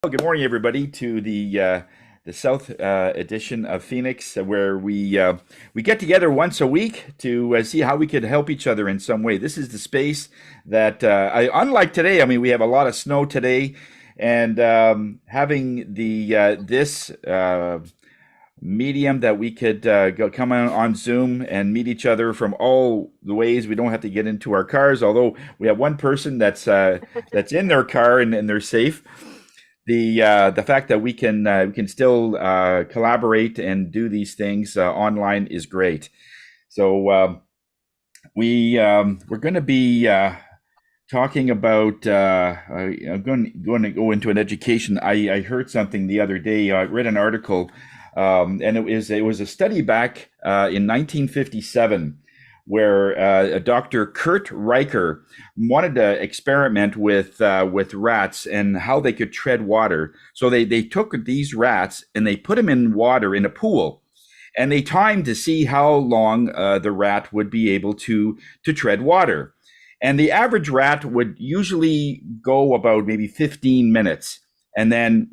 Well, good morning, everybody, to the South edition of Phoenix, where we get together once a week to see how we could help each other in some way. This is the space that, unlike today, I mean, we have a lot of snow today, and having this medium that we could come on Zoom and meet each other from all the ways. We don't have to get into our cars, although we have one person that's in their car and they're safe. The fact that we can still collaborate and do these things online is great. So we're going to be talking about. I'm going to go into an education. I heard something the other day. I read an article, and it was a study back in 1957 where Dr. Kurt Riker wanted to experiment with rats and how they could tread water. So they took these rats and they put them in water in a pool, and they timed to see how long the rat would be able to tread water. And the average rat would usually go about maybe 15 minutes, and then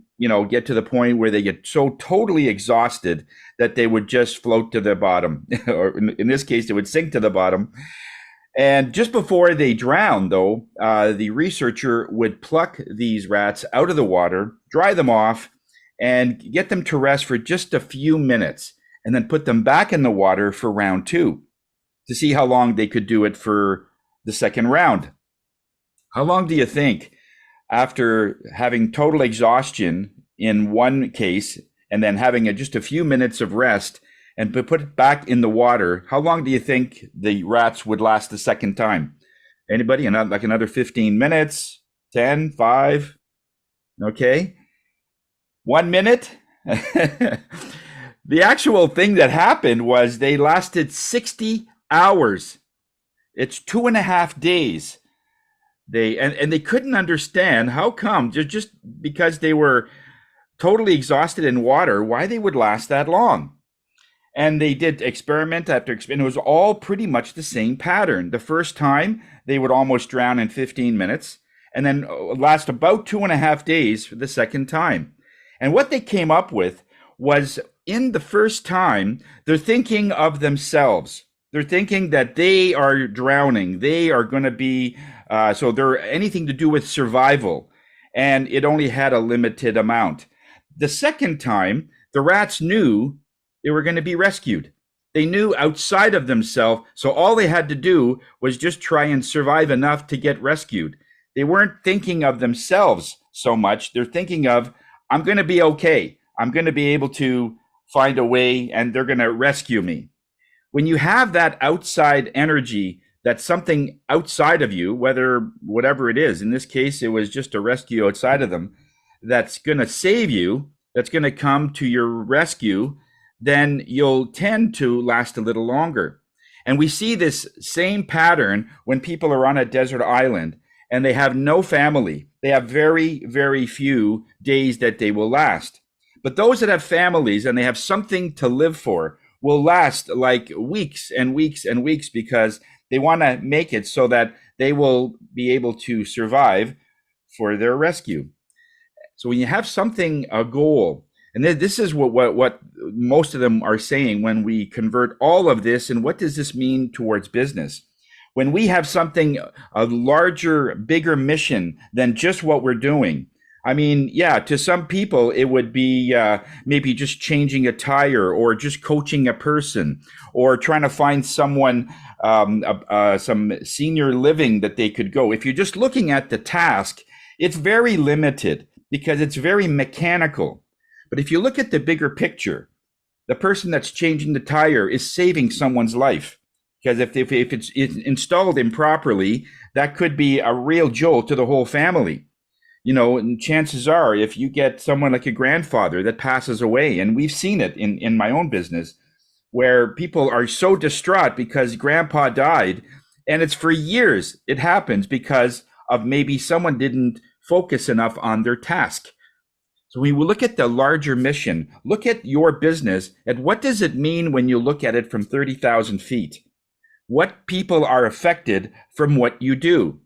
get to the point where they get so totally exhausted that they would just float to the bottom, or in this case, they would sink to the bottom. And just before they drown, though, the researcher would pluck these rats out of the water, dry them off, and get them to rest for just a few minutes, and then put them back in the water for round two to see how long they could do it for the second round. How long do you think, after having total exhaustion in one case and then having just a few minutes of rest and put it back in the water, how long do you think the rats would last the second time? Anybody? Like another 15 minutes, 10, 5, okay? 1 minute? The actual thing that happened was they lasted 60 hours. It's 2.5 days. They couldn't understand how come, just because they were totally exhausted in water, why they would last that long. And they did experiment after experiment. It was all pretty much the same pattern. The first time they would almost drown in 15 minutes, and then last about 2.5 days for the second time. And what they came up with was, in the first time, they're thinking of themselves. They're thinking that they are drowning. They are going to be, so they're anything to do with survival. And it only had a limited amount. The second time, the rats knew they were going to be rescued. They knew outside of themselves. So all they had to do was just try and survive enough to get rescued. They weren't thinking of themselves so much. They're thinking of, I'm going to be okay. I'm going to be able to find a way, and they're going to rescue me. When you have that outside energy, that's something outside of you, whatever it is, in this case, it was just a rescue outside of them, that's going to save you, that's going to come to your rescue, then you'll tend to last a little longer. And we see this same pattern when people are on a desert island and they have no family. They have very, very few days that they will last. But those that have families and they have something to live for will last like weeks and weeks and weeks, because they want to make it so that they will be able to survive for their rescue. So when you have something, a goal, and this is what most of them are saying when we convert all of this, and what does this mean towards business? When we have something, a larger, bigger mission than just what we're doing. I mean, yeah, to some people, it would be maybe just changing a tire, or just coaching a person, or trying to find someone, some senior living that they could go. If you're just looking at the task, it's very limited because it's very mechanical. But if you look at the bigger picture, the person that's changing the tire is saving someone's life. Because if it's installed improperly, that could be a real jolt to the whole family. And chances are, if you get someone like a grandfather that passes away, and we've seen it in my own business, where people are so distraught because grandpa died, and it's for years it happens because of maybe someone didn't focus enough on their task. So we will look at the larger mission, look at your business, and what does it mean when you look at it from 30,000 feet? What people are affected from what you do?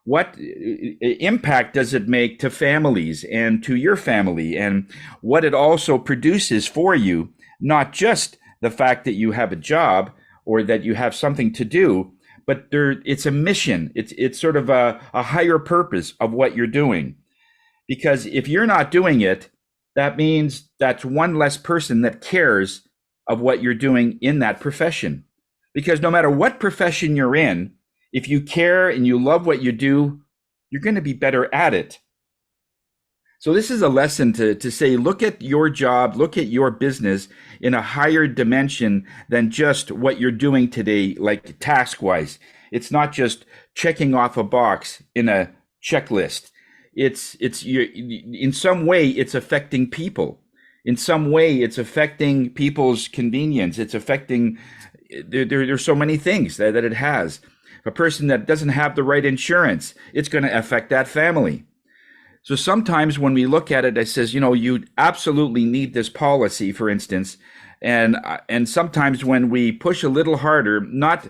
what impact does it make to families and to your family, and what it also produces for you, not just the fact that you have a job or that you have something to do, but it's a mission. It's sort of a higher purpose of what you're doing. Because if you're not doing it, that means that's one less person that cares of what you're doing in that profession. Because no matter what profession you're in, if you care and you love what you do, you're going to be better at it. So this is a lesson to say, look at your job, look at your business in a higher dimension than just what you're doing today, like task wise. It's not just checking off a box in a checklist. It's you, in some way it's affecting people. In some way it's affecting people's convenience. It's affecting, there's so many things that it has. A person that doesn't have the right insurance, it's going to affect that family. So sometimes when we look at it, it says, you absolutely need this policy, for instance. And sometimes when we push a little harder, not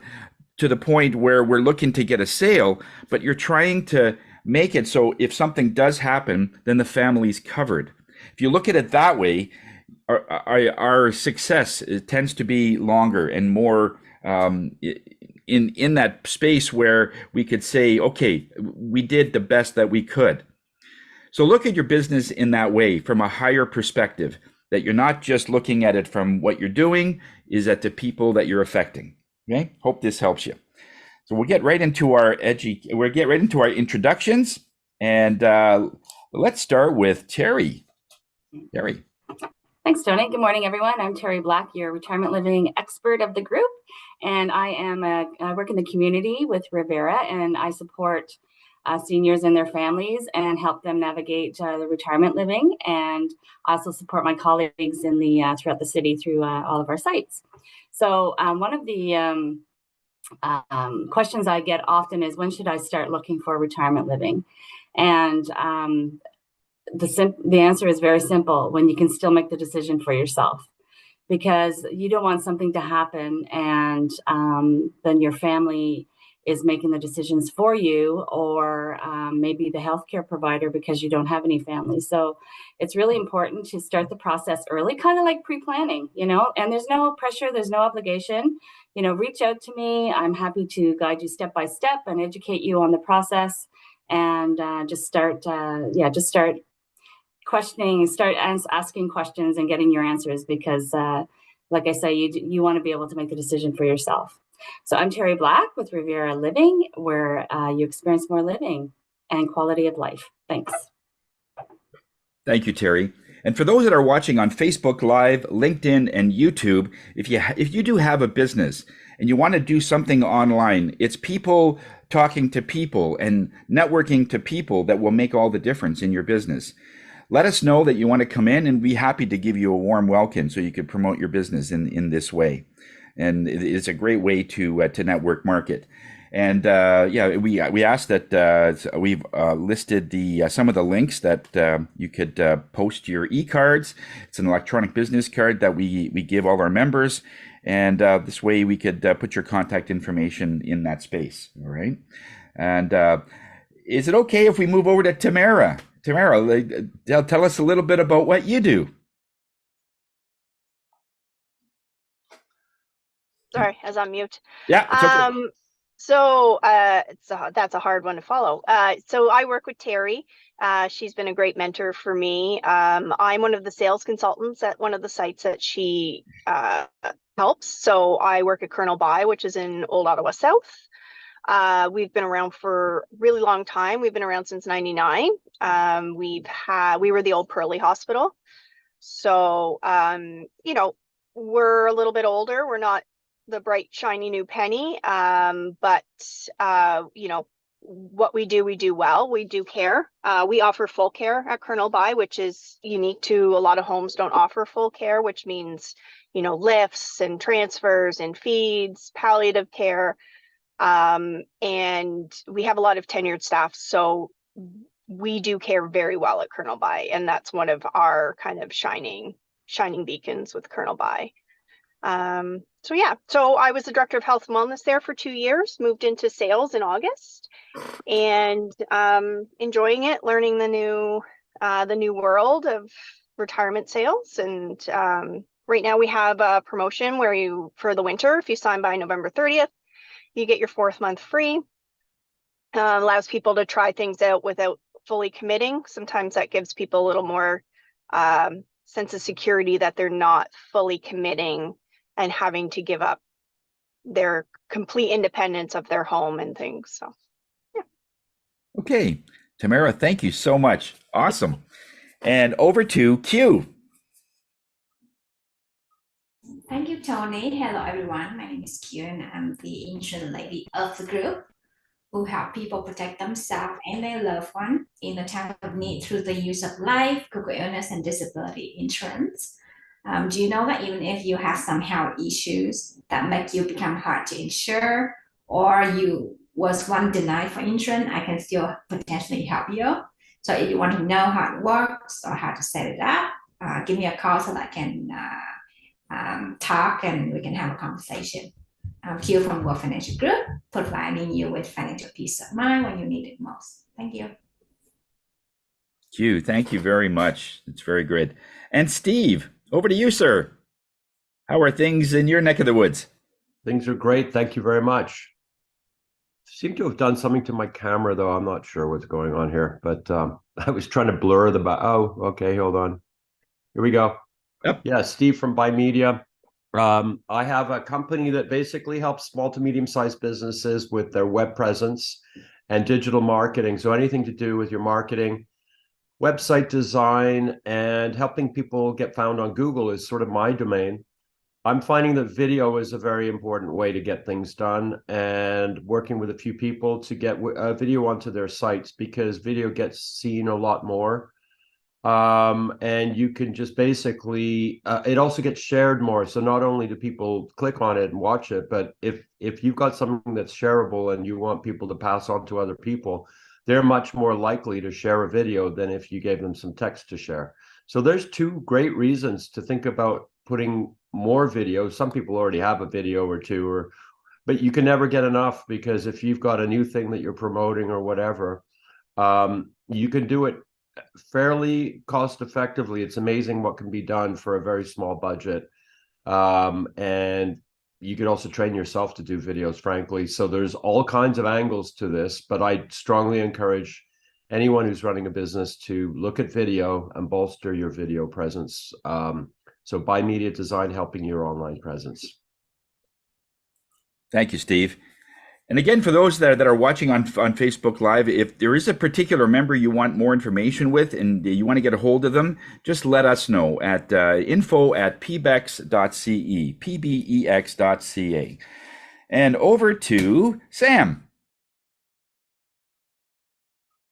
to the point where we're looking to get a sale, but you're trying to make it so if something does happen, then the family's covered. If you look at it that way, our success tends to be longer and more in that space where we could say, okay, we did the best that we could. So look at your business in that way, from a higher perspective, that you're not just looking at it from what you're doing, is at the people that you're affecting. Okay, hope this helps you. So we'll get right into our introductions, and let's start with Terry. Terry. Thanks, Tony. Good morning, everyone. I'm Terry Black, your retirement living expert of the group, and I work in the community with Rivera, and I support seniors and their families and help them navigate the retirement living, and also support my colleagues in the throughout the city through all of our sites. So one of the questions I get often is, when should I start looking for retirement living? And the answer is very simple: when you can still make the decision for yourself, because you don't want something to happen and then your family is making the decisions for you, or maybe the healthcare provider, because you don't have any family. So it's really important to start the process early, kind of like pre-planning, and there's no pressure, there's no obligation. Reach out to me. I'm happy to guide you step by step and educate you on the process, and just start questioning, start asking questions and getting your answers, because like I say, you want to be able to make the decision for yourself. So I'm Terry Black with Riviera Living, where you experience more living and quality of life. Thanks. Thank you, Terry. And for those that are watching on Facebook Live, LinkedIn, and YouTube, if you do have a business and you want to do something online, it's people talking to people and networking to people that will make all the difference in your business. Let us know that you want to come in, and be happy to give you a warm welcome so you could promote your business in this way. And it's a great way to network market. And we asked that we've listed some of the links that you could post your e-cards. It's an electronic business card that we give all our members, and this way we could put your contact information in that space. All right. And is it okay if we move over to Tamara? Tamara, tell us a little bit about what you do. Sorry, I was on mute. Yeah. It's okay. So that's a hard one to follow. So I work with Terry. She's been a great mentor for me. I'm one of the sales consultants at one of the sites that she helps. So I work at Colonel By, which is in Old Ottawa South. We've been around for a really long time. We've been around since '99. We were the old Pearly Hospital. So, we're a little bit older. We're not the bright, shiny new penny. But what we do well. We do care. We offer full care at Colonel By, which is unique to a lot of homes don't offer full care, which means, lifts and transfers and feeds, palliative care. And we have a lot of tenured staff, so we do care very well at Colonel By, and that's one of our kind of shining beacons with Colonel By. So yeah, so I was the director of health and wellness there for 2 years, moved into sales in August, and enjoying it, learning the new world of retirement sales. And right now we have a promotion where for the winter, if you sign by November 30th, you get your 4th month free. Allows people to try things out without fully committing. Sometimes that gives people a little more sense of security that they're not fully committing and having to give up their complete independence of their home and things. So, yeah. Okay, Tamara, thank you so much. Awesome. And over to Q. Thank you, Tony. Hello, everyone. My name is Q, and I'm the insurance lady of the group who help people protect themselves and their loved one in the time of need through the use of life, critical illness, and disability insurance. Do you know that even if you have some health issues that make you become hard to insure, or you was once denied for insurance, I can still potentially help you. So if you want to know how it works or how to set it up, give me a call so that I can talk and we can have a conversation. Q from World Financial Group, providing you with financial peace of mind when you need it most. Thank you. Q, thank you very much. It's very good. And Steve, over to you, sir. How are things in your neck of the woods? Things are great. Thank you very much. Seem to have done something to my camera, though. I'm not sure what's going on here, but I was trying to blur the oh, okay, hold on. Here we go. Yep. Yeah, Steve from Buy Media. I have a company that basically helps small to medium-sized businesses with their web presence and digital marketing. So anything to do with your marketing, website design, and helping people get found on Google is sort of my domain. I'm finding that video is a very important way to get things done, and working with a few people to get a video onto their sites, because video gets seen a lot more. And you can just basically, it also gets shared more. So not only do people click on it and watch it, but if you've got something that's shareable and you want people to pass on to other people, they're much more likely to share a video than if you gave them some text to share. So there's 2 great reasons to think about putting more videos. Some people already have a video or 2, but you can never get enough, because if you've got a new thing that you're promoting or whatever, you can do it fairly cost effectively. It's amazing what can be done for a very small budget. And you could also train yourself to do videos, frankly. So there's all kinds of angles to this, but I strongly encourage anyone who's running a business to look at video and bolster your video presence. So Buy Media Design, helping your online presence. Thank you, Steve. And again, for those that are watching on Facebook Live, if there is a particular member you want more information with and you want to get a hold of them, just let us know at info@pbex.ce, pbex.ca. And over to Sam.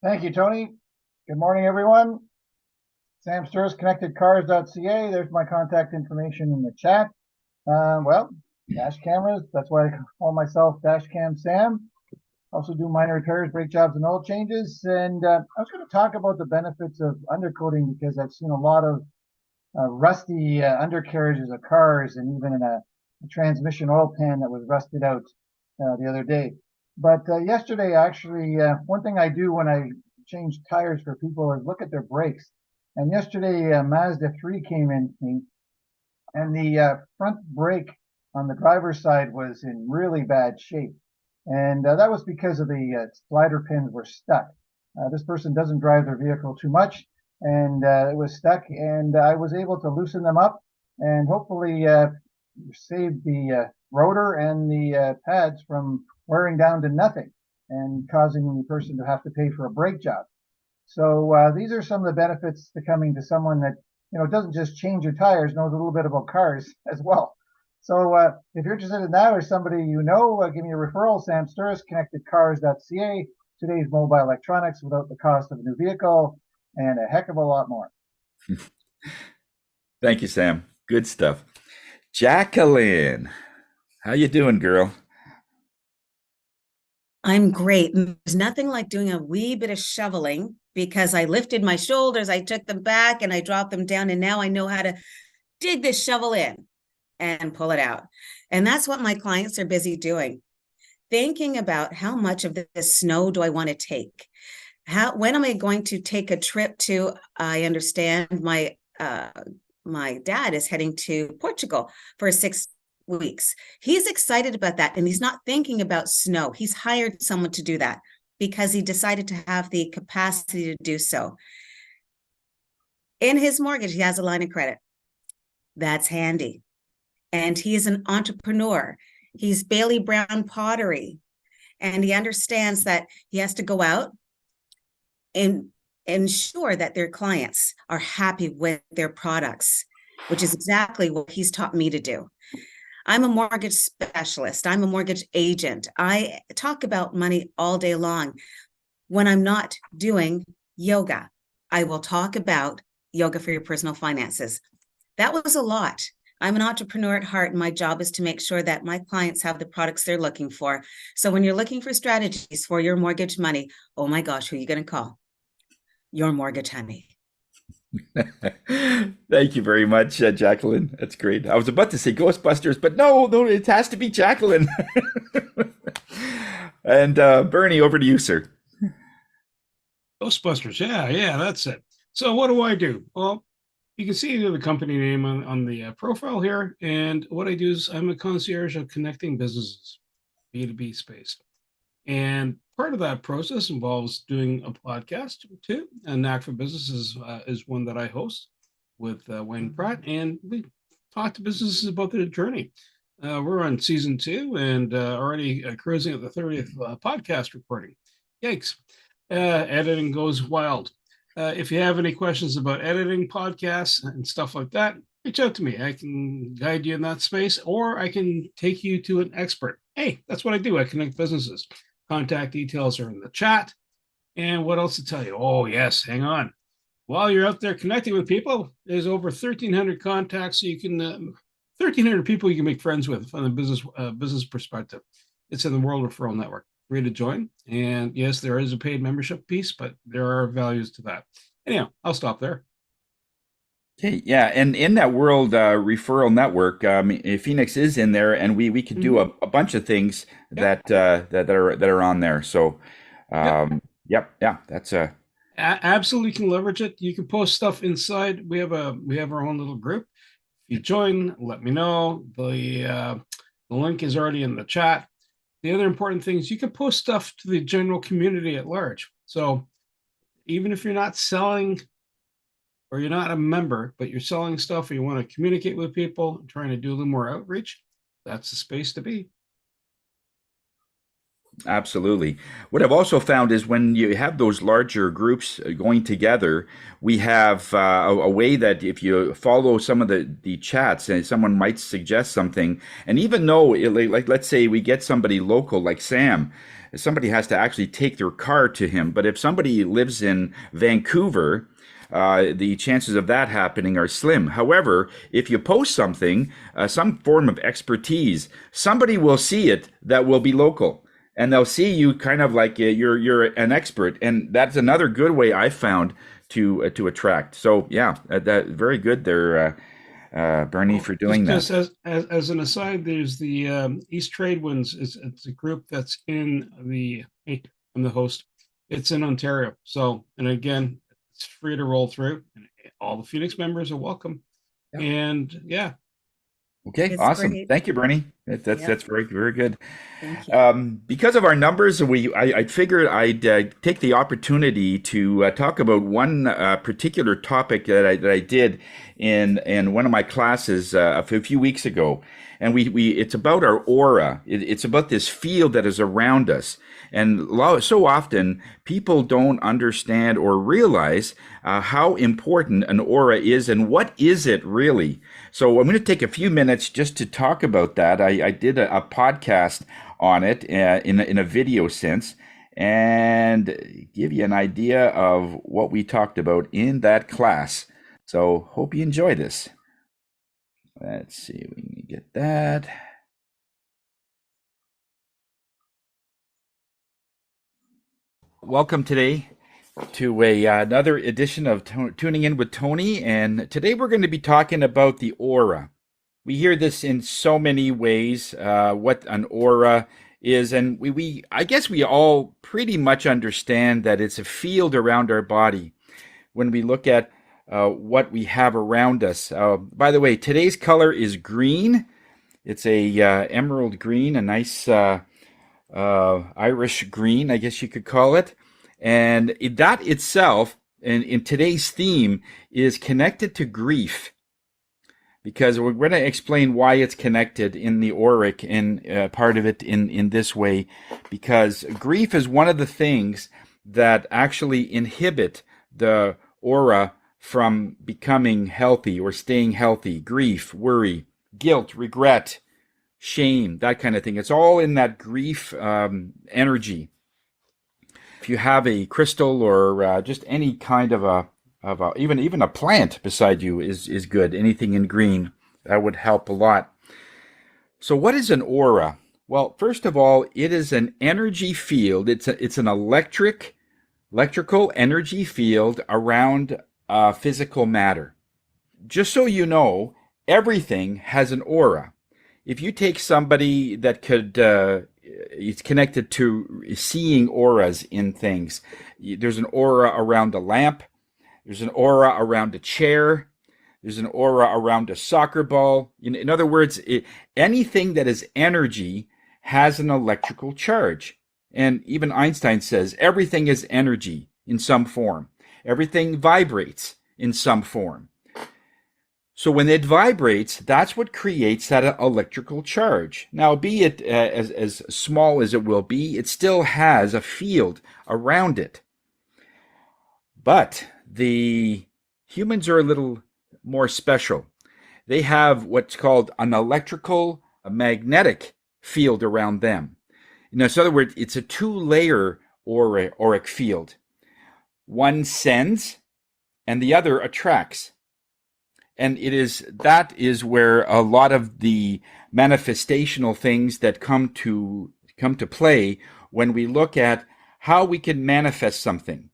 Thank you, Tony. Good morning, everyone. Sam Sturz, connectedcars.ca. There's my contact information in the chat. Well, dash cameras, that's why I call myself Dashcam Sam. Also do minor repairs, brake jobs, and oil changes. And I was going to talk about the benefits of undercoating, because I've seen a lot of rusty undercarriages of cars, and even in a transmission oil pan that was rusted out the other day. But yesterday, actually, one thing I do when I change tires for people is look at their brakes. And yesterday, Mazda 3 came in to me, and the front brake on the driver's side was in really bad shape. And that was because of the slider pins were stuck. This person doesn't drive their vehicle too much, and it was stuck, and I was able to loosen them up and hopefully save the rotor and the pads from wearing down to nothing and causing the person to have to pay for a brake job. So these are some of the benefits to coming to someone that, doesn't just change your tires, knows a little bit about cars as well. So if you're interested in that, or somebody give me a referral. Sam Sturz, connectedcars.ca. Today's mobile electronics without the cost of a new vehicle, and a heck of a lot more. Thank you, Sam. Good stuff. Jacqueline, how you doing, girl? I'm great. There's nothing like doing a wee bit of shoveling, because I lifted my shoulders, I took them back, and I dropped them down, and now I know how to dig this shovel in. and pull it out. And that's what my clients are busy doing. Thinking about how much of this snow do I want to take? When am I going to take a trip to, I understand my dad is heading to Portugal for 6 weeks. He's excited about that, and he's not thinking about snow. He's hired someone to do that because he decided to have the capacity to do so. In his mortgage, he has a line of credit. That's handy. And he is an entrepreneur. He's Bailey Brown Pottery. And he understands that he has to go out and ensure that their clients are happy with their products, which is exactly what he's taught me to do. I'm a mortgage specialist. I'm a mortgage agent. I talk about money all day long. When I'm not doing yoga, I will talk about yoga for your personal finances. That was a lot. I'm an entrepreneur at heart, and my job is to make sure that my clients have the products they're looking for. So when you're looking for strategies for your mortgage money, oh my gosh, who are you going to call? Your mortgage honey. Thank you very much, Jacqueline. That's great. I was about to say Ghostbusters, but no, it has to be Jacqueline. And Bernie, over to you, sir. Ghostbusters, yeah, that's it. So what do? Well, you can see the company name on the profile here. And what I do is I'm a concierge of connecting businesses, B2B space. And part of that process involves doing a podcast too. And Knack for Business is one that I host with Wayne Pratt. And we talk to businesses about their journey. We're on season 2 and already cruising at the 30th podcast recording. Yikes. Editing goes wild. If you have any questions about editing podcasts and stuff like that, reach out to me. I can guide you in that space, or I can take you to an expert. Hey, that's what I do. I connect businesses. Contact details are in the chat. And what else to tell you? Oh, yes, hang on. While you're out there connecting with people, there's over 1,300 contacts. So you can 1,300 people you can make friends with from the business perspective. It's in the World Referral Network. Free to join. And yes, there is a paid membership piece, but there are values to that. Anyhow, I'll stop there. Okay, yeah, and in that World Referral Network, Phoenix is in there, and we could do a bunch of things that are on there. So, that's a absolutely can leverage it. You can post stuff inside. We have our own little group. If you join, let me know. The link is already in the chat. The other important thing is you can post stuff to the general community at large. So even if you're not selling or you're not a member, but you're selling stuff or you want to communicate with people, trying to do a little more outreach, that's the space to be. Absolutely. What I've also found is when you have those larger groups going together, we have a way that if you follow some of the chats and someone might suggest something, and even though, like let's say we get somebody local like Sam, somebody has to actually take their car to him. But if somebody lives in Vancouver, the chances of that happening are slim. However, if you post something, some form of expertise, somebody will see it that will be local. And they'll see you kind of like you're an expert, and that's another good way I found to attract. So yeah, that very good there, Bernie, for doing that. Just as an aside, there's the East Trade Winds. It's a group that's in the. Hey, I'm the host. It's in Ontario. So, and again, it's free to roll through. And all the Phoenix members are welcome. Yep. And yeah. Okay, It's awesome. great. Thank you, Bernie. That's very, very good. Thank you. Because of our numbers, I figured I'd take the opportunity to talk about one particular topic that I did in one of my classes a few weeks ago, and it's about our aura. It's about this field that is around us. And so often people don't understand or realize how important an aura is and what is it really. So I'm going to take a few minutes just to talk about that. I did a podcast on it in a video sense and give you an idea of what we talked about in that class. So hope you enjoy this. Let's see if we can get that. Welcome today to another edition of Tuning In with Tony, and today we're going to be talking about the aura. We hear this in so many ways, what an aura is, and I guess we all pretty much understand that it's a field around our body. When we look at what we have around us. By the way, today's color is green. It's a emerald green, a nice Irish green, I guess you could call it. And that itself, in today's theme, is connected to grief, because we're going to explain why it's connected in the auric and part of it in this way, because grief is one of the things that actually inhibit the aura from becoming healthy or staying healthy. Grief, worry, guilt, regret, shame, that kind of thing. It's all in that grief energy. If you have a crystal or just any kind of even a plant beside you is good. Anything in green, that would help a lot. So what is an aura? Well, first of all, it is an energy field. It's an electrical energy field around physical matter. Just so you know, everything has an aura. If you take somebody that it's connected to seeing auras in things. There's an aura around a lamp. There's an aura around a chair. There's an aura around a soccer ball. In other words, anything that is energy has an electrical charge. And even Einstein says everything is energy in some form. Everything vibrates in some form. So when it vibrates, that's what creates that electrical charge. Now, be it as small as it will be, it still has a field around it. But the humans are a little more special. They have what's called an electrical, a magnetic field around them. In other words, it's a two-layer auric field. One sends and the other attracts. And that is where a lot of the manifestational things that come to play when we look at how we can manifest something.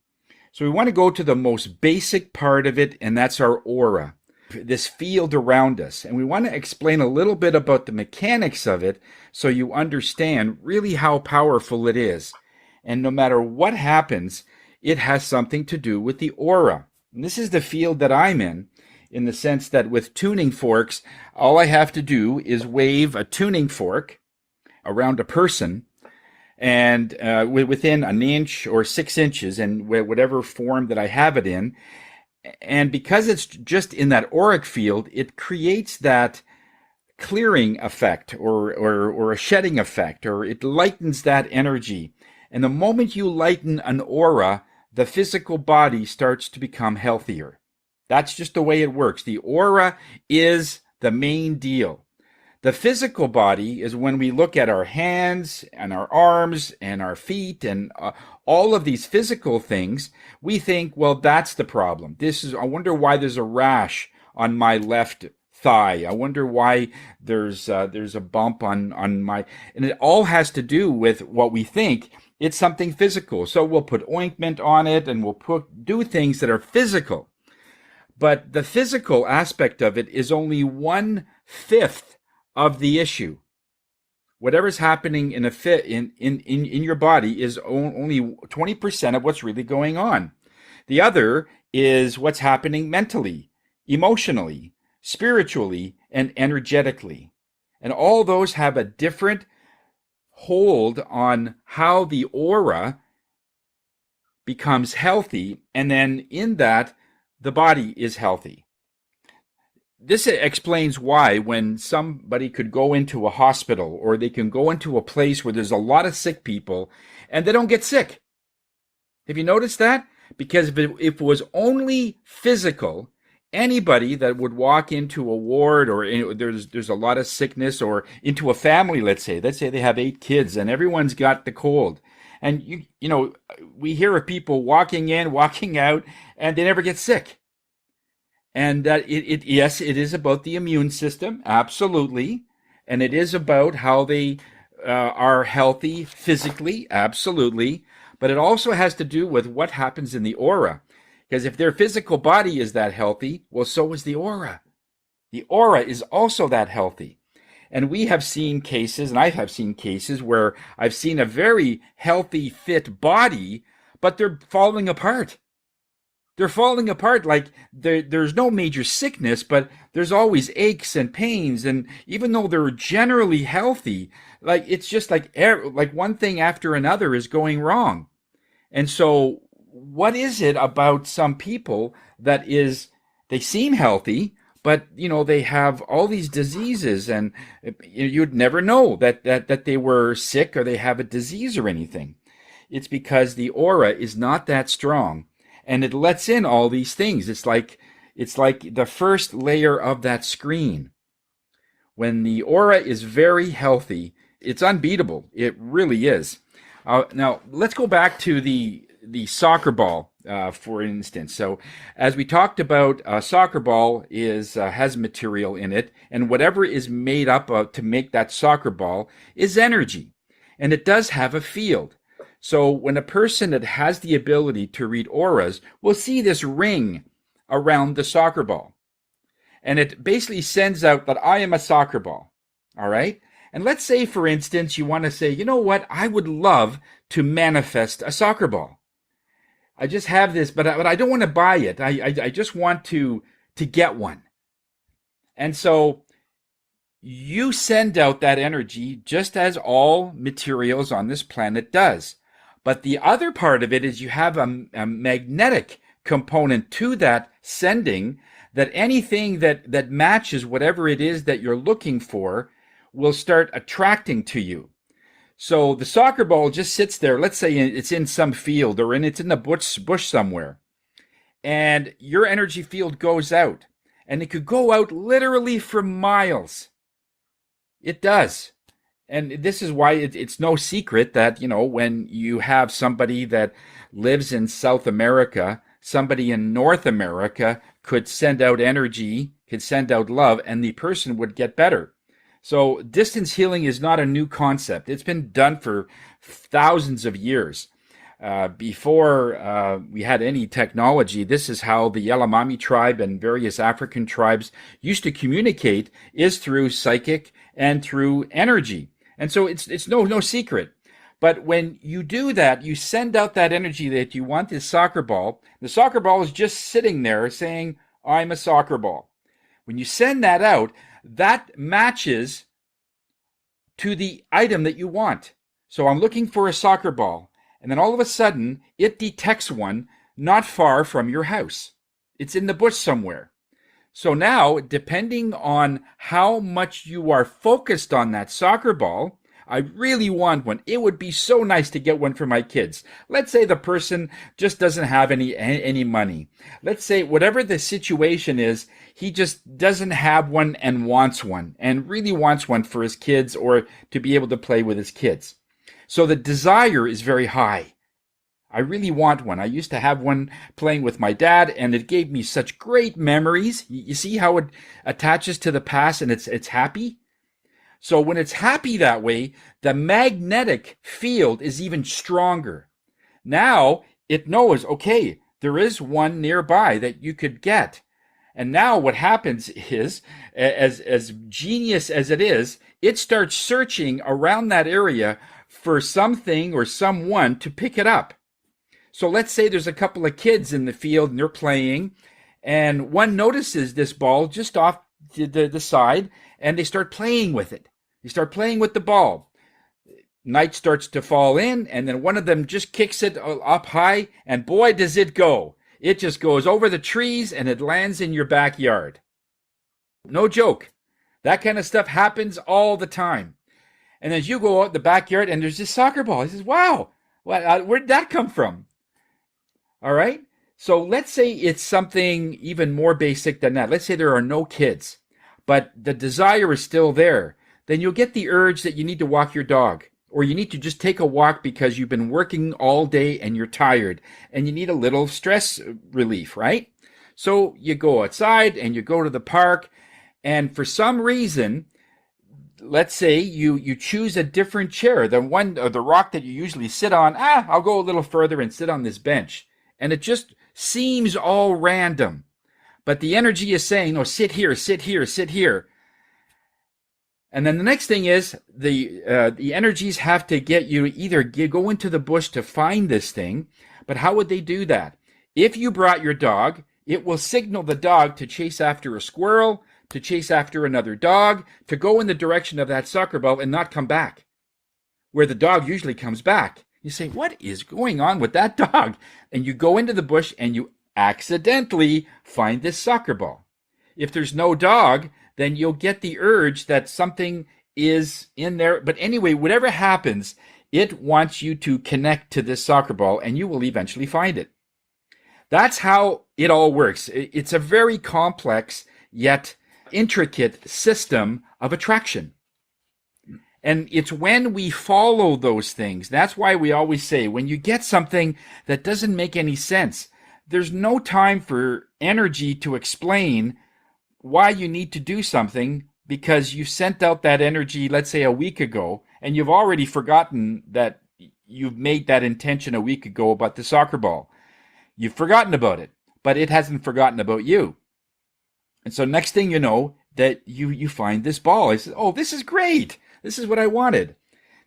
So we want to go to the most basic part of it, and that's our aura, this field around us. And we want to explain a little bit about the mechanics of it so you understand really how powerful it is. And no matter what happens, it has something to do with the aura. And this is the field that I'm in the sense that with tuning forks, all I have to do is wave a tuning fork around a person, and within an inch or 6 inches, and whatever form that I have it in. And because it's just in that auric field, it creates that clearing effect or a shedding effect, or it lightens that energy. And the moment you lighten an aura, the physical body starts to become healthier. That's just the way it works. The aura is the main deal. The physical body is when we look at our hands and our arms and our feet and all of these physical things, we think, well, that's the problem. I wonder why there's a rash on my left thigh. I wonder why there's a bump on my, and it all has to do with what we think. It's something physical. So we'll put ointment on it and we'll do things that are physical. But the physical aspect of it is only 1/5 of the issue. Whatever's happening in your body is only 20% of what's really going on. The other is what's happening mentally, emotionally, spiritually, and energetically. And all those have a different hold on how the aura becomes healthy, and then in that, the body is healthy. This explains why when somebody could go into a hospital or they can go into a place where there's a lot of sick people and they don't get sick. Have you noticed that? Because if it was only physical, anybody that would walk into a ward or there's a lot of sickness, or into a family, let's say they have 8 kids and everyone's got the cold. And you know, we hear of people walking in, walking out, and they never get sick. And that yes, it is about the immune system, absolutely. And it is about how they are healthy physically, absolutely. But it also has to do with what happens in the aura. Because if their physical body is that healthy, well, so is the aura. The aura is also that healthy. And we have seen cases, and I have seen cases where I've seen a very healthy, fit body, but they're falling apart. They're falling apart. Like there's no major sickness, but there's always aches and pains. And even though they're generally healthy, like it's just like one thing after another is going wrong. And so what is it about some people that is, they seem healthy, but they have all these diseases, and you'd never know that they were sick or they have a disease or anything. It's because the aura is not that strong, and it lets in all these things. It's like the first layer of that screen. When the aura is very healthy, it's unbeatable. It really is. Now let's go back to the soccer ball, for instance. So, as we talked about, a soccer ball has material in it, and whatever is made up of to make that soccer ball is energy, and it does have a field. So, when a person that has the ability to read auras will see this ring around the soccer ball, and it basically sends out that I am a soccer ball. All right. And let's say, for instance, you want to say, you know what? I would love to manifest a soccer ball. I just have this, but I don't want to buy it. I just want to get one. And so you send out that energy just as all materials on this planet does. But the other part of it is you have a magnetic component to that sending, that anything that matches whatever it is that you're looking for will start attracting to you. So the soccer ball just sits there. Let's say it's in some field, or it's in the bush somewhere, and your energy field goes out, and it could go out literally for miles. It does. And this is why it's no secret that, when you have somebody that lives in South America, somebody in North America could send out energy, could send out love, and the person would get better. So distance healing is not a new concept. It's been done for thousands of years. Before we had any technology, this is how the Yanomami tribe and various African tribes used to communicate, is through psychic and through energy. And so it's no secret. But when you do that, you send out that energy that you want this soccer ball. The soccer ball is just sitting there saying, I'm a soccer ball. When you send that out, that matches to the item that you want. So I'm looking for a soccer ball, and then all of a sudden it detects one not far from your house. It's in the bush somewhere. So now, depending on how much you are focused on that soccer ball, I really want one. It would be so nice to get one for my kids. Let's say the person just doesn't have any money. Let's say whatever the situation is, he just doesn't have one and wants one, and really wants one for his kids or to be able to play with his kids. So the desire is very high. I really want one. I used to have one playing with my dad, and it gave me such great memories. You see how it attaches to the past, and it's happy? So when it's happy that way, the magnetic field is even stronger. Now it knows, okay, there is one nearby that you could get. And now what happens is, as genius as it is, it starts searching around that area for something or someone to pick it up. So let's say there's a couple of kids in the field and they're playing, and one notices this ball just off the side, and they start playing with it. They start playing with the ball. Night starts to fall in, and then one of them just kicks it up high, and boy, does it go. It just goes over the trees, and it lands in your backyard. No joke. That kind of stuff happens all the time. And as you go out in the backyard, and there's this soccer ball. He says, wow, where'd that come from? All right? So let's say it's something even more basic than that. Let's say there are no kids, but the desire is still there. Then you'll get the urge that you need to walk your dog, or you need to just take a walk because you've been working all day and you're tired and you need a little stress relief, right? So you go outside and you go to the park, and for some reason, let's say you choose a different chair than one or the rock that you usually sit on. I'll go a little further and sit on this bench. And it just seems all random. but the energy is saying, no, sit here, sit here, sit here. And then the next thing is the energies have to get you either go into the bush to find this thing, but how would they do that? If you brought your dog, it will signal the dog to chase after a squirrel, to chase after another dog, to go in the direction of that soccer ball and not come back, where the dog usually comes back. You say, what is going on with that dog? And you go into the bush and you accidentally find this soccer ball. If there's no dog, then you'll get the urge that something is in there. But anyway, whatever happens, it wants you to connect to this soccer ball and you will eventually find it. That's how it all works. It's a very complex yet intricate system of attraction. And it's when we follow those things. That's why we always say, when you get something that doesn't make any sense, there's no time for energy to explain why you need to do something, because you sent out that energy, let's say a week ago, and you've already forgotten that you've made that intention a week ago about the soccer ball. You've forgotten about it, but it hasn't forgotten about you. And so next thing you know, that you find this ball. I said, oh, this is great. This is what I wanted.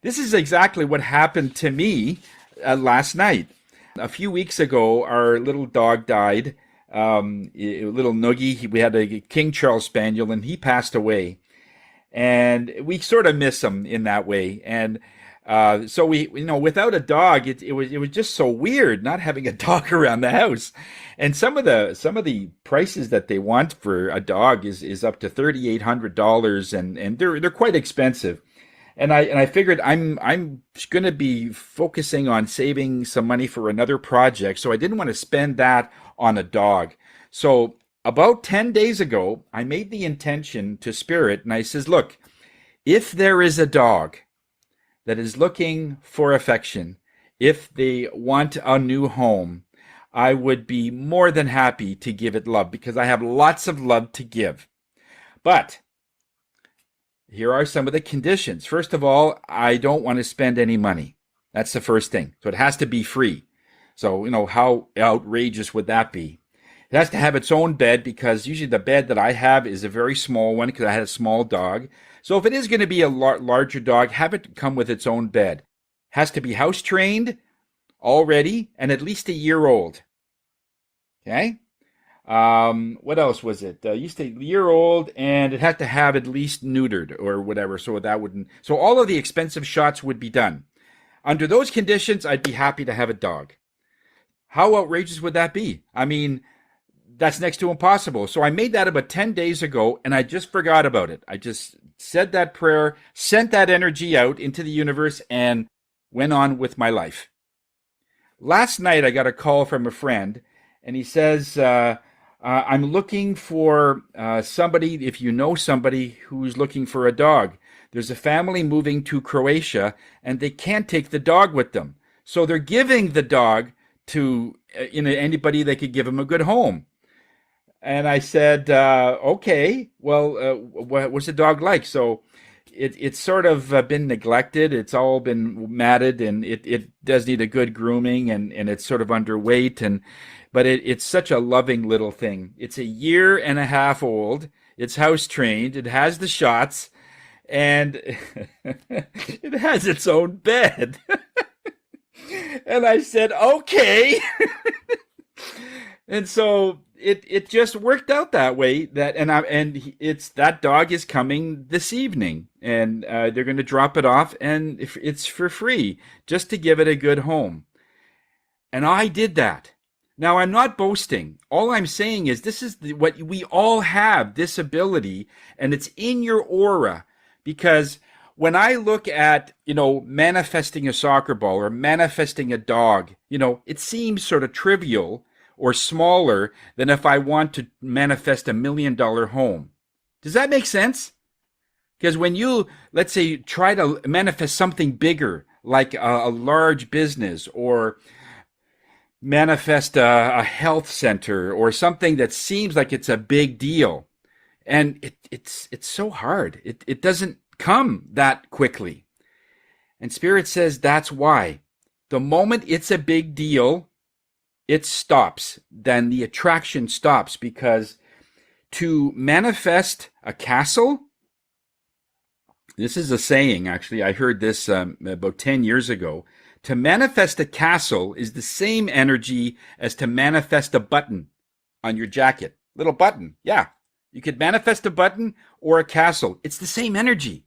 This is exactly what happened to me last night. A few weeks ago, our little dog died. Little Noogie, we had a King Charles Spaniel, and he passed away. And we sort of miss him in that way. And so we, without a dog, it was just so weird not having a dog around the house. And some of the prices that they want for a dog is up to $3,800, and they're quite expensive. And I figured I'm going to be focusing on saving some money for another project, so I didn't want to spend that on a dog. So about 10 days ago, I made the intention to Spirit, and I says, look, if there is a dog that is looking for affection, if they want a new home, I would be more than happy to give it love, because I have lots of love to give. But here are some of the conditions. First of all, I don't want to spend any money. That's the first thing. So it has to be free. So, how outrageous would that be? It has to have its own bed, because usually the bed that I have is a very small one, because I had a small dog. So if it is going to be a larger dog, have it come with its own bed. It has to be house trained already and at least a year old. Okay? What else was it? Used to a year old, and it had to have at least neutered or whatever. So that wouldn't. So all of the expensive shots would be done. Under those conditions, I'd be happy to have a dog. How outrageous would that be? I mean, that's next to impossible. So I made that about 10 days ago, and I just forgot about it. I just said that prayer, sent that energy out into the universe, and went on with my life. Last night, I got a call from a friend, and he says, I'm looking for somebody, if you know somebody who's looking for a dog. There's a family moving to Croatia, and they can't take the dog with them. So they're giving the dog to anybody that could give him a good home. And I said, okay, well, what's the dog like? So it's sort of been neglected. It's all been matted, and it does need a good grooming, and it's sort of underweight. But it's such a loving little thing. It's a year and a half old. It's house trained. It has the shots, and it has its own bed. And I said, okay. And so it just worked out that way. That dog is coming this evening, and they're going to drop it off, and it's for free, just to give it a good home. And I did that. Now, I'm not boasting. All I'm saying is this is what we all have, this ability, and it's in your aura. Because when I look at, manifesting a soccer ball or manifesting a dog, it seems sort of trivial or smaller than if I want to manifest $1 million home. Does that make sense? Because when you, let's say, try to manifest something bigger, like a large business, or manifest a health center, or something that seems like it's a big deal, and it's so hard. It doesn't come that quickly. And Spirit says that's why. The moment it's a big deal, it stops. Then the attraction stops, because to manifest a castle. This is a saying, actually. I heard this about 10 years ago. To manifest a castle is the same energy as to manifest a button on your jacket. Little button. Yeah. You could manifest a button or a castle. It's the same energy.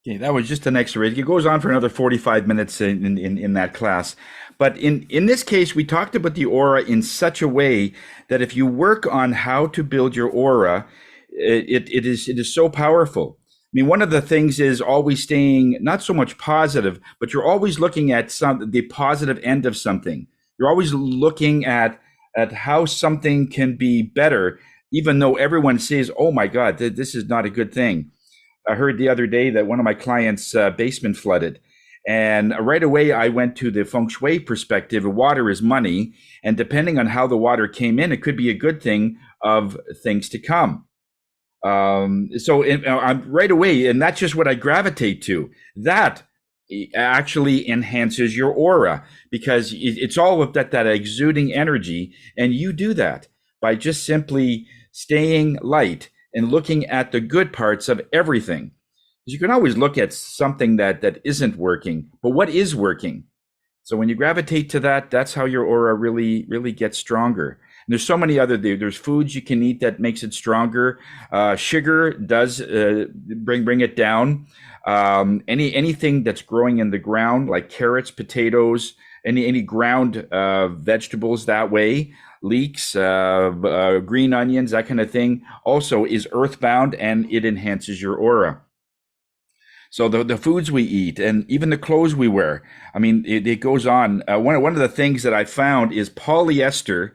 Okay, that was just an extra. It goes on for another 45 minutes in that class. But in this case, we talked about the aura in such a way that if you work on how to build your aura, it is so powerful. I mean, one of the things is always staying not so much positive, but you're always looking at the positive end of something. You're always looking at how something can be better, even though everyone says, "Oh my God, this is not a good thing." I heard the other day that one of my clients' basement flooded. And right away, I went to the feng shui perspective. Water is money. And depending on how the water came in, it could be a good thing of things to come. So I'm right away, and that's just what I gravitate to. That actually enhances your aura because it's all of that exuding energy. And you do that by just simply staying light and looking at the good parts of everything. You can always look at something that isn't working, but what is working? So when you gravitate to that, that's how your aura really gets stronger. And there's so many other, there's foods you can eat that makes it stronger. Sugar does bring it down. Anything that's growing in the ground, like carrots, potatoes, any ground vegetables that way, leeks, green onions, that kind of thing, also is earthbound and it enhances your aura. So the foods we eat and even the clothes we wear, I mean, it goes on. One of the things that I found is polyester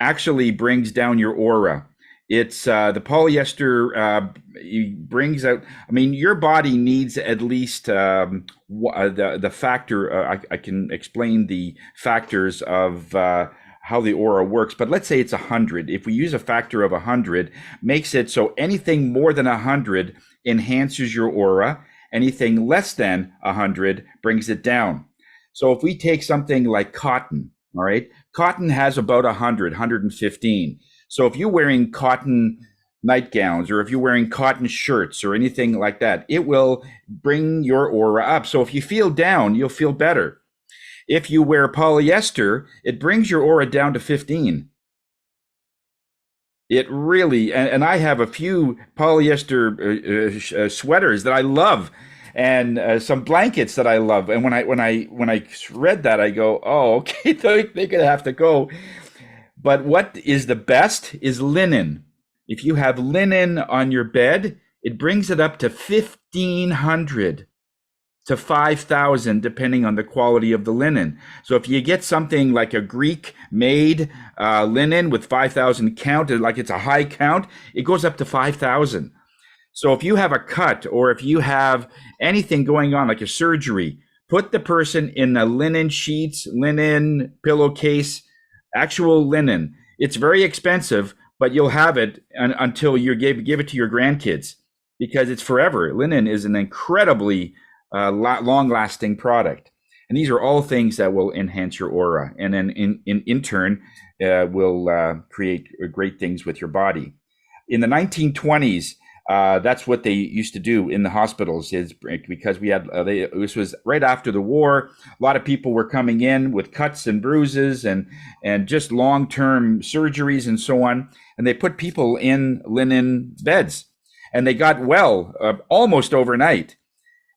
actually brings down your aura. It's the polyester brings out. I mean, your body needs at least the factor. I can explain the factors of how the aura works, but let's say it's 100. If we use a factor of 100, makes it so anything more than 100 enhances your aura. Anything less than 100 brings it down. So if we take something like cotton, all right, cotton has about 100, 115. So if you're wearing cotton nightgowns or if you're wearing cotton shirts or anything like that, it will bring your aura up. So if you feel down, you'll feel better. If you wear polyester, it brings your aura down to 15. It really, and I have a few polyester sweaters that I love, and some blankets that I love. And when I read that, I go, oh, okay, they're gonna have to go. But what is the best is linen. If you have linen on your bed, it brings it up to 1,500 to 5,000, depending on the quality of the linen. So if you get something like a Greek made linen with 5,000 count, like it's a high count, it goes up to 5,000. So if you have a cut or if you have anything going on, like a surgery, put the person in a linen sheets, linen pillowcase, actual linen. It's very expensive, but you'll have it until you give it to your grandkids because it's forever. Linen is an incredibly long-lasting product. And these are all things that will enhance your aura and then in turn will create great things with your body. In the 1920s, that's what they used to do in the hospitals is because we had, this was right after the war. A lot of people were coming in with cuts and bruises and just long-term surgeries and so on. And they put people in linen beds and they got well almost overnight.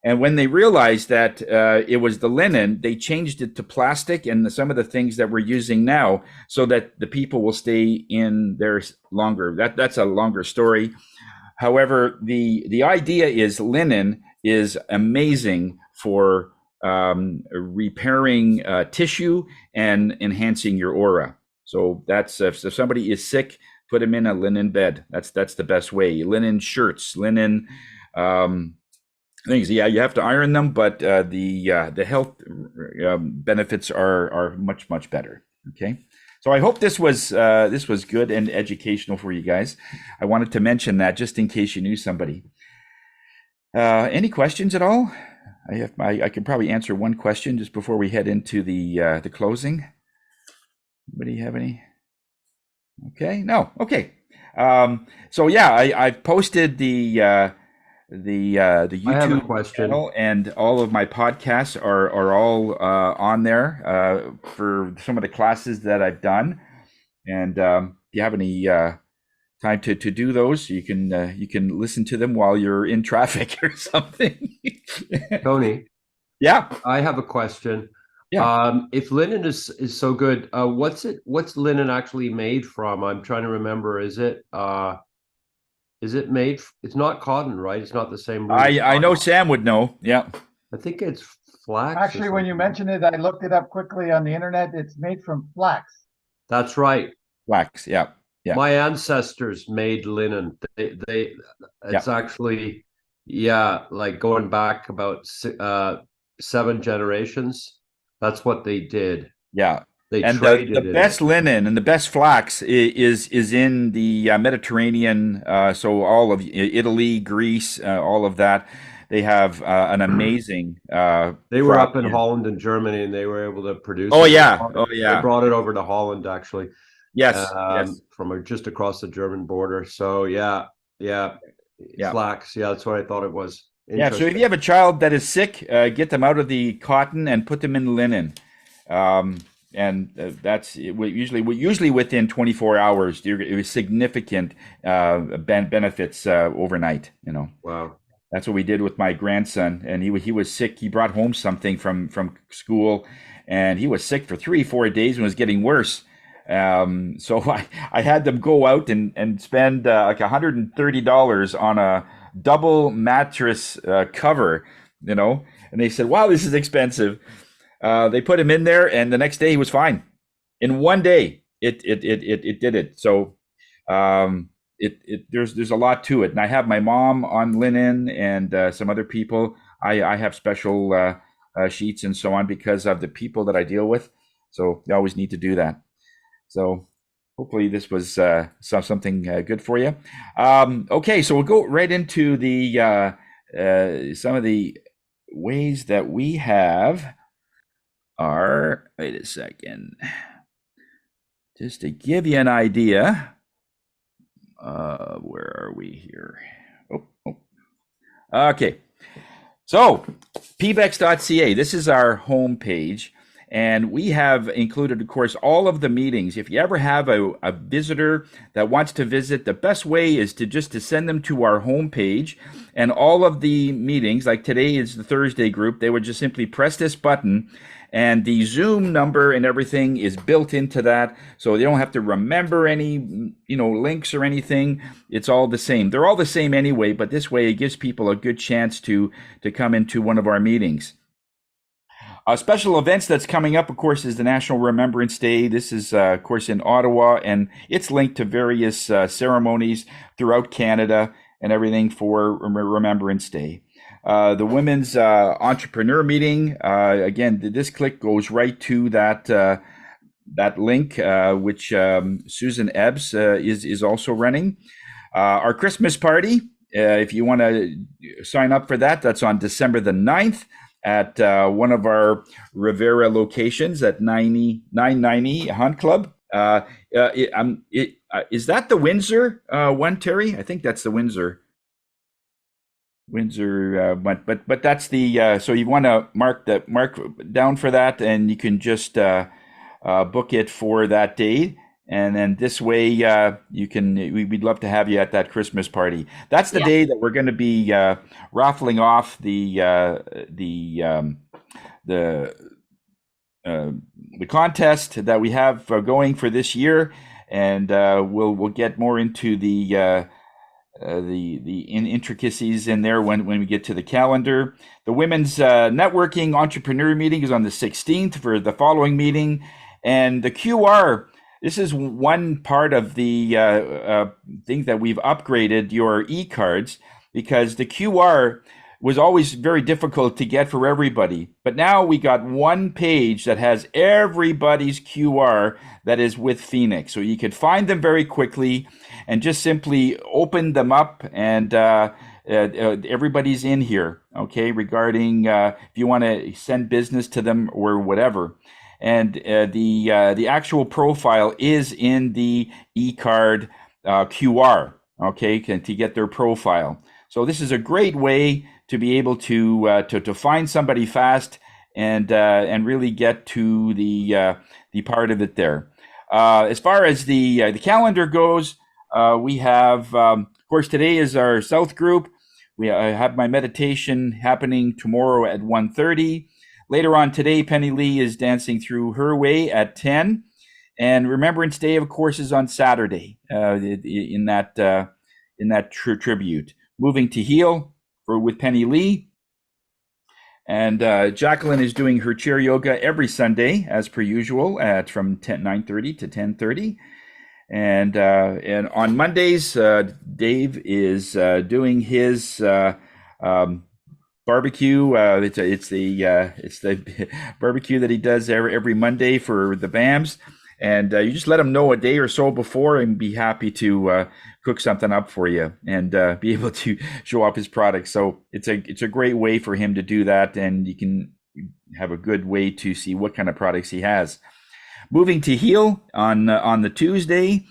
And when they realized that it was the linen, they changed it to plastic and some of the things that we're using now so that the people will stay in there longer. That's a longer story. However, the idea is linen is amazing for repairing tissue and enhancing your aura. So that's if somebody is sick, put them in a linen bed. That's the best way. Linen shirts, linen things. Yeah, you have to iron them, but the health benefits are much better. Okay. So I hope this was good and educational for you guys. I wanted to mention that just in case you knew somebody. Any questions at all? I could probably answer one question just before we head into the closing. Anybody have any? Okay, no, okay. So yeah, I've posted the I have a YouTube question. channel, and all of my podcasts are all on there for some of the classes that I've done. And if you have any time to do those, you can listen to them while you're in traffic or something. Tony, Yeah, I have a question. Yeah. If linen is so good, what's linen actually made from? I'm trying to remember. Is it made? It's not cotton, right? It's not the same root as I know cotton. Sam would know. Yeah, I think it's flax. or Actually, when you something. mentioned it, I looked it up quickly on the internet. It's made from flax. That's right. wax. Yeah, yeah, My ancestors made linen. It's yeah. actually, yeah, like going back about 7 generations. That's what they did. Yeah. They And the traded in best it. linen and the best flax is in the Mediterranean. So all of Italy, Greece, all of that, they have an amazing They were crop up in here. Holland and Germany, and they were able to produce Oh it. yeah, oh They yeah. brought it over to Holland, actually, Yes, yes, from just across the German border. So yeah, yeah. flax. Yeah, that's what I thought it was. Yeah, so if Interesting. you have a child that is sick, get them out of the cotton and put them in linen. And that's usually within 24 hours. It was significant benefits overnight. Wow. That's what we did with my grandson, and he was sick. He brought home something from school, and he was sick for 3-4 days and was getting worse. So I had them go out and spend like $130 on a double mattress cover, and they said, "Wow, this is expensive." They put him in there, and the next day he was fine. In one day, it did it. So there's a lot to it. And I have my mom on linen and some other people. I have special sheets and so on because of the people that I deal with. So you always need to do that. So hopefully this was something good for you. Okay, so we'll go right into the some of the ways that we have are, wait a second, just to give you an idea. Where are we here? Oh. Okay. So pbex.ca, this is our home page. And we have included, of course, all of the meetings. If you ever have a visitor that wants to visit, the best way is to send them to our homepage. And all of the meetings, like today is the Thursday group, they would just simply press this button, and the Zoom number and everything is built into that. So they don't have to remember any, links or anything. It's all the same. They're all the same anyway, but this way it gives people a good chance to come into one of our meetings. Special events that's coming up, of course, is the National Remembrance Day. This is, of course, in Ottawa, and it's linked to various ceremonies throughout Canada and everything for Remembrance Day. The Women's Entrepreneur Meeting, again, this click goes right to that link, which Susan Ebbs is also running. Our Christmas party, if you want to sign up for that, that's on December the 9th. At one of our Rivera locations at 990 Hunt Club. Is that the Windsor one, Terry? I think that's the Windsor. But that's the so you want to mark down for that, and you can just book it for that date. And then this way, we'd love to have you at that Christmas party. That's the day that we're going to be raffling off the contest that we have going for this year, and we'll get more into the intricacies in there when we get to the calendar. The Women's Networking Entrepreneur Meeting is on the 16th for the following meeting, and the QR. This is one part of the thing that we've upgraded your e-cards, because the QR was always very difficult to get for everybody. But now we got one page that has everybody's QR that is with Phoenix. So you can find them very quickly and just simply open them up, and everybody's in here, okay, regarding if you want to send business to them or whatever. and the actual profile is in the eCard QR. Okay, to get their profile. So this is a great way to be able to find somebody fast and really get to the part of it there. As far as the calendar goes, we have, of course, today is our South group. I have my meditation happening tomorrow at 1:30. Later on today, Penny Lee is dancing through her way at 10. And Remembrance Day, of course, is on Saturday in that tribute. Moving to Heal with Penny Lee. And Jacqueline is doing her chair yoga every Sunday, as per usual, from 9:30 to 10:30. And on Mondays, Dave is doing his barbecue. It's the barbecue that he does every Monday for the BAMs. And you just let him know a day or so before, and be happy to cook something up for you and be able to show off his products. So it's a great way for him to do that, and you can have a good way to see what kind of products he has. Moving to Heal on the Tuesday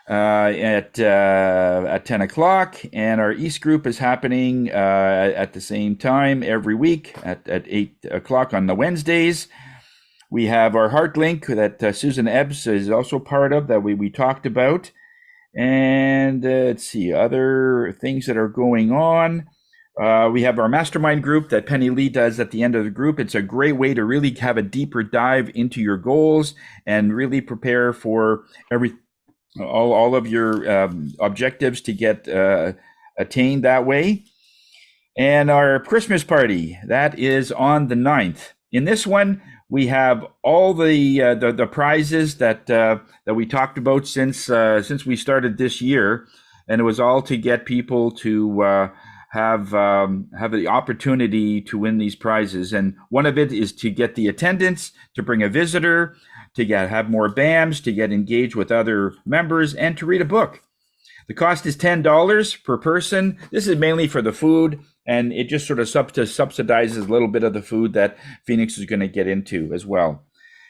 at 10 o'clock, and our East group is happening at the same time every week at 8 o'clock on the Wednesdays. We have our Heart Link that Susan Ebbs is also part of, that we talked about. And let's see, other things that are going on. We have our mastermind group that Penny Lee does at the end of the group. It's a great way to really have a deeper dive into your goals and really prepare for all of your objectives to get attained that way. And our Christmas party, that is on the 9th. In this one, we have all the prizes that we talked about since we started this year, and it was all to get people to have the opportunity to win these prizes. And one of it is to get the attendance, to bring a visitor, to have more BAMs, to get engaged with other members, and to read a book. The cost is $10 per person. This is mainly for the food, and it just sort of subsidizes a little bit of the food that Phoenix is going to get into as well.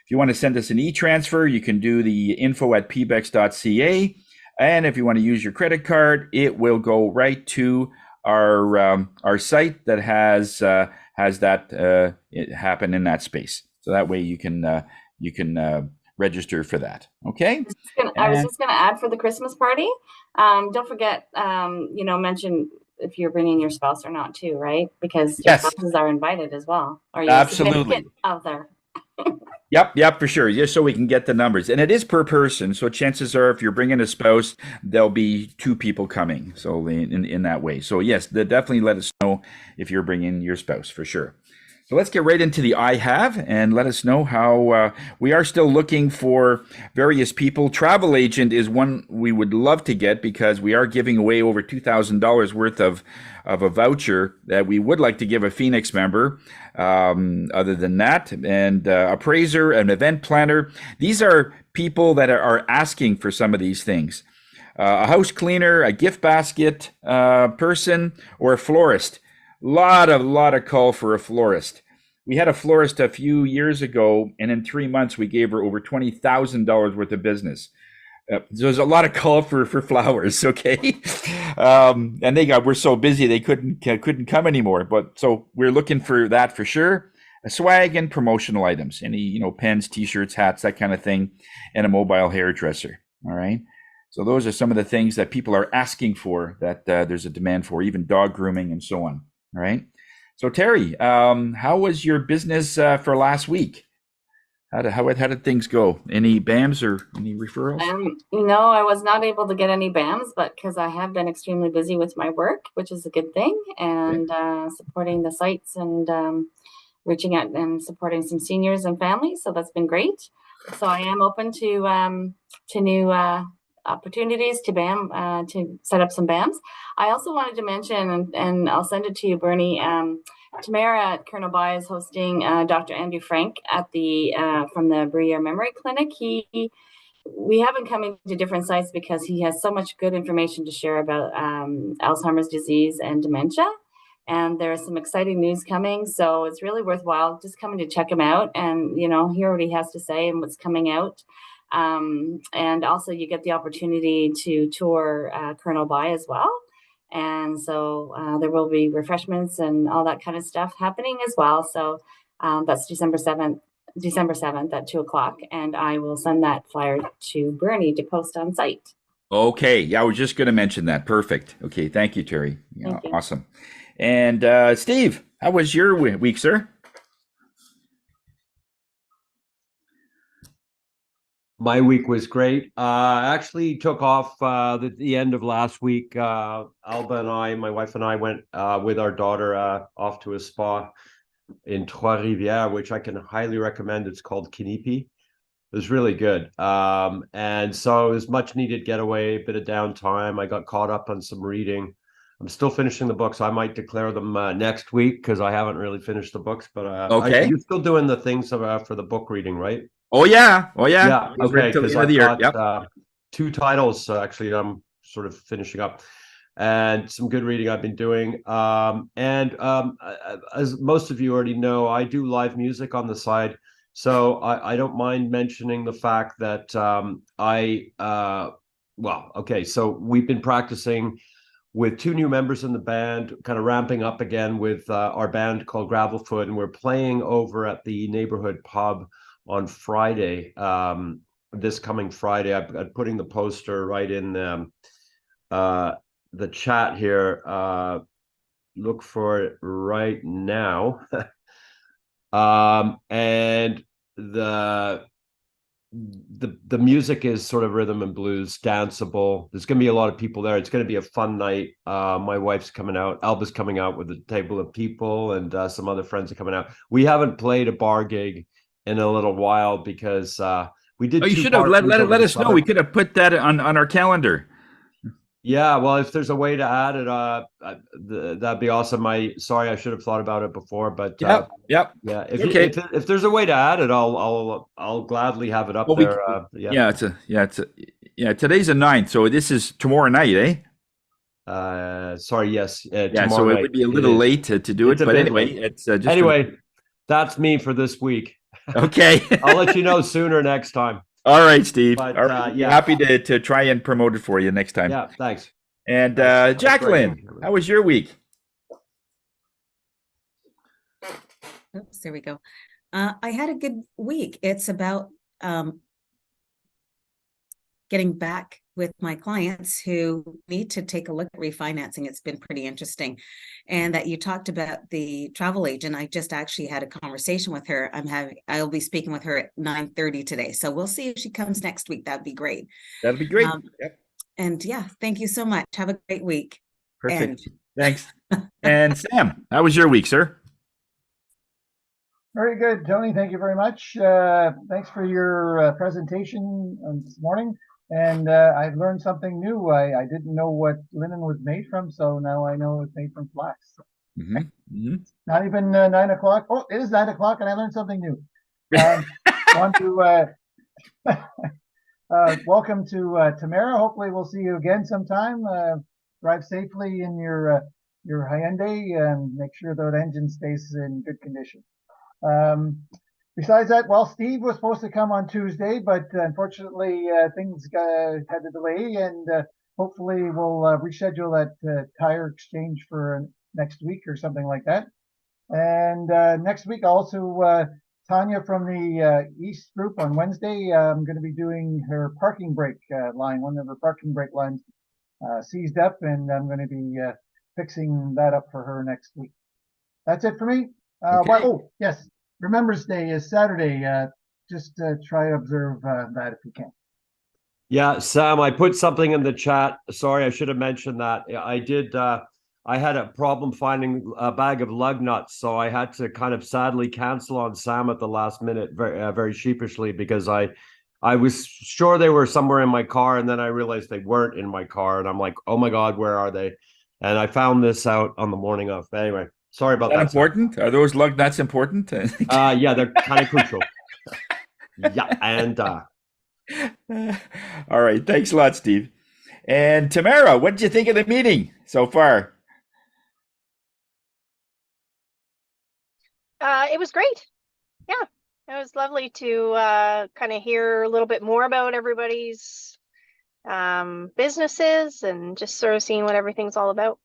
If you want to send us an e-transfer, you can do the info@pbex.ca. And if you want to use your credit card, it will go right to our site that has that happen in that space. So that way you can register for that. Okay. I was just going to add for the Christmas party. Don't forget, mention if you're bringing your spouse or not too, right? Because your spouses are invited as well. Or your Absolutely. Other. Yep, for sure. Just so we can get the numbers. And it is per person. So chances are if you're bringing a spouse, there'll be 2 people coming. So in that way. So yes, definitely let us know if you're bringing your spouse for sure. So let's get right into the I have, and let us know how we are still looking for various people. Travel agent is one we would love to get, because we are giving away over $2,000 worth of a voucher that we would like to give a Phoenix member. Other than that, and appraiser, an event planner. These are people that are asking for some of these things. A house cleaner, a gift basket person, or a florist. Lot of call for a florist. We had a florist a few years ago, and in 3 months we gave her over $20,000 worth of business. So there's a lot of call for flowers, okay? And we're so busy they couldn't come anymore. But so we're looking for that for sure. A swag and promotional items, any pens, t-shirts, hats, that kind of thing, and a mobile hairdresser. All right. So those are some of the things that people are asking for, that there's a demand for, even dog grooming and so on. All right. So Terry, how was your business for last week? How did things go? Any BAMs or any referrals? I was not able to get any BAMs, but because I have been extremely busy with my work, which is a good thing, and supporting the sites and reaching out and supporting some seniors and families. So that's been great. So I am open to new opportunities to BAM, to set up some BAMs. I also wanted to mention, and I'll send it to you, Bernie. Tamara at Colonel By is hosting Dr. Andrew Frank at from the Bruyere Memory Clinic. We have him coming to different sites because he has so much good information to share about Alzheimer's disease and dementia. and there's some exciting news coming. So it's really worthwhile just coming to check him out and, you know, hear what he has to say and what's coming out. And also you get the opportunity to tour Colonel By as well. And so there will be refreshments and all that kind of stuff happening as well. So that's December 7th at 2:00. And I will send that flyer to Bernie to post on site. Okay. Yeah, I was just going to mention that. Perfect. Okay. Thank you, Terry. Yeah, Thank you. awesome. And Steve, how was your week, sir? My week was great. I actually took off the end of last week. Alba and I, my wife and I, went with our daughter off to a spa in Trois-Rivières, which I can highly recommend. It's called Kinipi. It was really good. And so it was much needed getaway, a bit of downtime. I got caught up on some reading. I'm still finishing the books. I might declare them next week because I haven't really finished the books. But Okay. you're still doing the things for the book reading, right? Oh yeah. Yeah. He's ready Okay. till the Because end of I've the year. got Yep. 2 titles actually. I'm sort of finishing up, and some good reading I've been doing. As most of you already know, I do live music on the side, so I don't mind mentioning the fact that so we've been practicing with 2 new members in the band, kind of ramping up again with our band called Gravelfoot, and we're playing over at the neighborhood pub on Friday, this coming Friday. I'm putting the poster right in the chat here. Look for it right now. And the music is sort of rhythm and blues, danceable. There's going to be a lot of people there. It's going to be a fun night. My wife's coming out. Alba's coming out with a table of people, and some other friends are coming out. We haven't played a bar gig in a little while because we did. Oh, you should have let us know. We could have put that on our calendar. Yeah, well, if there's a way to add it, that'd be awesome. I should have thought about it before, but Yep. yeah. If there's a way to add it, I'll gladly have it up there. Today's the 9th, so this is tomorrow night, eh? Yes. Yeah, so it would be a little late to do it, but anyway, it's just anyway. That's me for this week. Okay. I'll let you know sooner next time. All right, Steve. But, all right. Happy to try and promote it for you next time. Yeah, thanks. And Jacqueline, how was your week? Oops, there we go. I had a good week. It's about getting back with my clients who need to take a look at refinancing. It's been pretty interesting. And that you talked about the travel agent. I just actually had a conversation with her. I'll be speaking with her at 9:30 today. So we'll see if she comes next week. That'd be great. That'd be great. Yep. And yeah, thank you so much. Have a great week. Perfect. Thanks. And Sam, how was your week, sir? Very good, Tony. Thank you very much. Thanks for your presentation this morning. And I've learned something new. I didn't know what linen was made from, so now I know it's made from flax. Mm-hmm. Mm-hmm. Not even 9 o'clock. Oh, it is 9 o'clock, and I learned something new. Want to welcome to Tamara. Hopefully, we'll see you again sometime. Drive safely in your Hyundai and make sure that engine stays in good condition. Besides that, well, Steve was supposed to come on Tuesday, but unfortunately things had to delay, and hopefully we'll reschedule that tire exchange for next week or something like that. And next week also Tanya from the East group on Wednesday, I'm going to be doing her parking brake line, one of her parking brake lines seized up, and I'm going to be fixing that up for her next week. That's it for me. Oh, yes. Remembrance Day is Saturday. Just try to observe that if you can. Yeah, Sam, I put something in the chat. Sorry, I should have mentioned that. I did. I had a problem finding a bag of lug nuts, so I had to kind of sadly cancel on Sam at the last minute, very sheepishly, because I was sure they were somewhere in my car, and then I realized they weren't in my car, and I'm like, oh my God, where are they? And I found this out on the morning of. Anyway. Sorry about that. Important? Are those lug nuts important? Yeah, they're kind of crucial. Yeah, and all right. Thanks a lot, Steve. And Tamara, what did you think of the meeting so far? It was great. Yeah, it was lovely to kind of hear a little bit more about everybody's businesses and just sort of seeing what everything's all about.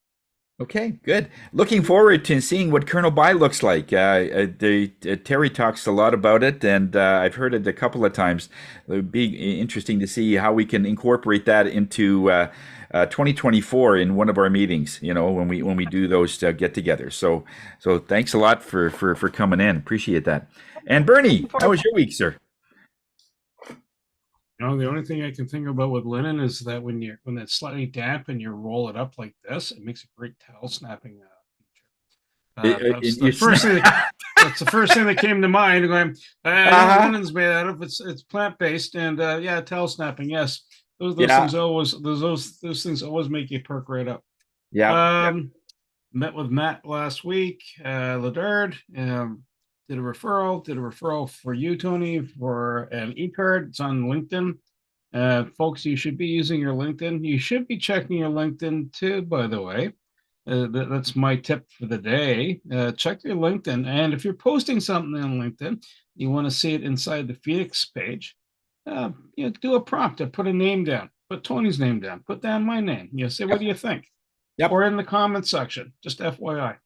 Okay, good. Looking forward to seeing what Colonel Buy looks like. Terry talks a lot about it, and I've heard it a couple of times. It would be interesting to see how we can incorporate that into 2024 in one of our meetings. You know, when we do those get-togethers. So thanks a lot for coming in. Appreciate that. And Bernie, how was your week, sir? You know, the only thing I can think about with linen is that when it's slightly damp and you roll it up like this, it makes a great towel snapping feature. That's the first thing. That's the first thing that came to mind. Going, I know what linen's made out of. It's plant based, and yeah, towel snapping. Yes, those things always those things always make you perk right up. Yeah. Met with Matt last week. Ladard. Did a referral for you, Tony, for an e-card. It's on LinkedIn. Folks, you should be using your LinkedIn. You should be checking your LinkedIn too, by the way. That's my tip for the day. Check your LinkedIn. And if you're posting something on LinkedIn, you want to see it inside the Phoenix page, do a prompt. Put a name down. Put Tony's name down. Put down my name. Say, what do you think? Yep. Or in the comment section. Just FYI.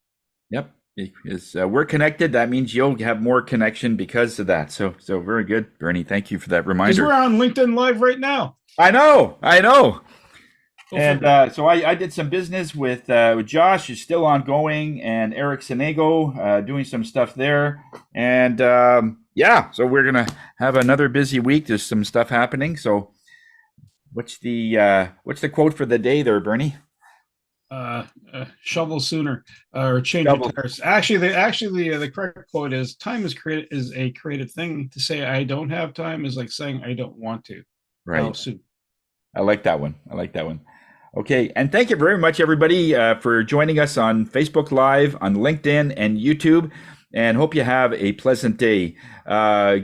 Yep. Because we're connected, that means you'll have more connection because of that. So very good, Bernie. Thank you for that reminder. Because we're on LinkedIn Live right now. I know. And so I did some business with Josh, who's still ongoing, and Eric Senego, doing some stuff there. And so we're gonna have another busy week. There's some stuff happening. So what's the quote for the day there, Bernie? Shovel sooner or change your tires. Actually, the correct quote is time is a created thing. To say I don't have time is like saying I don't want to. Right. Soon. I like that one. Okay, and thank you very much, everybody, for joining us on Facebook Live, on LinkedIn, and YouTube. And hope you have a pleasant day.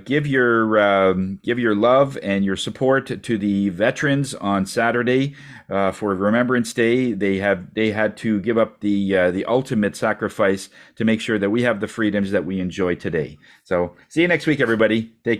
Give your love and your support to the veterans on Saturday for Remembrance Day. They had to give up the ultimate sacrifice to make sure that we have the freedoms that we enjoy today. So see you next week, everybody. Take care.